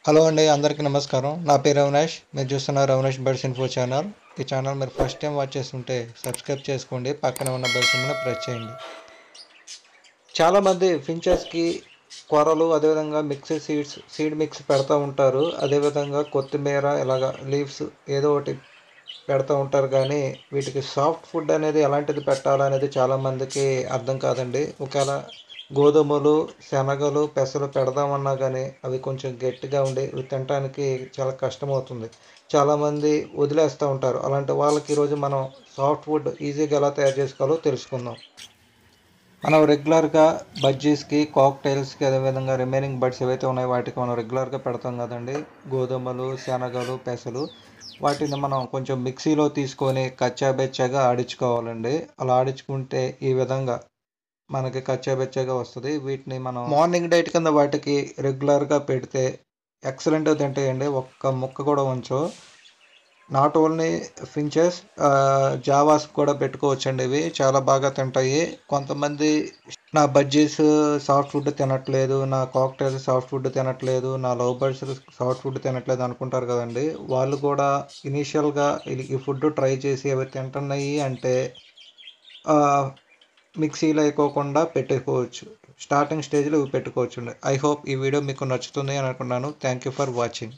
Hello అండి, అందరికీ నమస్కారం. నా పేరు అవినాష్. మీరు చూస్తున్నారు అవినాష్ బర్డ్స్ ఇన్ఫో ఛానల్. ఈ ఛానల్ మీరు ఫస్ట్ టైం వాచ్ చేస్తుంటే సబ్స్క్రైబ్ చేసుకోండి, పక్కన ఉన్న బెల్ సింబల్ని ప్రెస్ చేయండి. చాలామంది ఫించెస్కి కూరలు, అదేవిధంగా మిక్సీ సీడ్ మిక్స్ పెడతా ఉంటారు. అదేవిధంగా కొత్తిమీర ఇలాగ లీవ్స్ ఏదో ఒకటి పెడతా ఉంటారు. కానీ వీటికి సాఫ్ట్ ఫుడ్ అనేది ఎలాంటిది పెట్టాలనేది చాలామందికి అర్థం కాదండి. ఒకవేళ గోధుమలు, శనగలు, పెసలు పెడదామన్నా కానీ అవి కొంచెం గట్టిగా ఉండి ఇవి తినడానికి చాలా కష్టమవుతుంది. చాలామంది వదిలేస్తూ ఉంటారు. అలాంటి వాళ్ళకి ఈరోజు మనం సాఫ్ట్ ఫుడ్ ఈజీగా ఎలా తయారు చేసుకోవాలో తెలుసుకుందాం. మనం రెగ్యులర్గా బజ్జీస్కి, కాక్టైల్స్కి, అదేవిధంగా రిమైనింగ్ బడ్స్ ఏవైతే ఉన్నాయో వాటికి మనం రెగ్యులర్గా పెడతాం కదండి. గోధుమలు, శనగలు, పెసలు వాటిని మనం కొంచెం మిక్సీలో తీసుకొని కచ్చాబెచ్చాగా ఆడించుకోవాలండి. అలా ఆడించుకుంటే ఈ విధంగా మనకి కచ్చాబెచ్చాగా వస్తుంది. వీటిని మనం మార్నింగ్ డైట్ కింద వాటికి రెగ్యులర్గా పెడితే ఎక్సలెంట్గా తింటాయండి. ఒక్క ముక్క కూడా ఉంచో. నాట్ ఓన్లీ ఫించెస్, జావాస్ కూడా పెట్టుకోవచ్చండి. ఇవి చాలా బాగా తింటాయి. కొంతమంది నా బజ్జీస్ సాఫ్ట్ ఫుడ్ తినట్లేదు, నా కాక్టైల్స్ సాఫ్ట్ ఫుడ్ తినట్లేదు, నా లవ్ బర్డ్స్ సాఫ్ట్ ఫుడ్ తినట్లేదు అనుకుంటారు కదండి. వాళ్ళు కూడా ఇనీషియల్గా ఈ ఫుడ్ ట్రై చేసి అవి తింటున్నాయి అంటే మిక్సీలో వేయకోకుండా పెట్టుకోవచ్చు. స్టార్టింగ్ స్టేజ్లో ఇవి పెట్టుకోవచ్చు. ఐ హోప్ ఈ వీడియో మీకు నచ్చుతుంది అని అనుకున్నాను. Thank you for watching.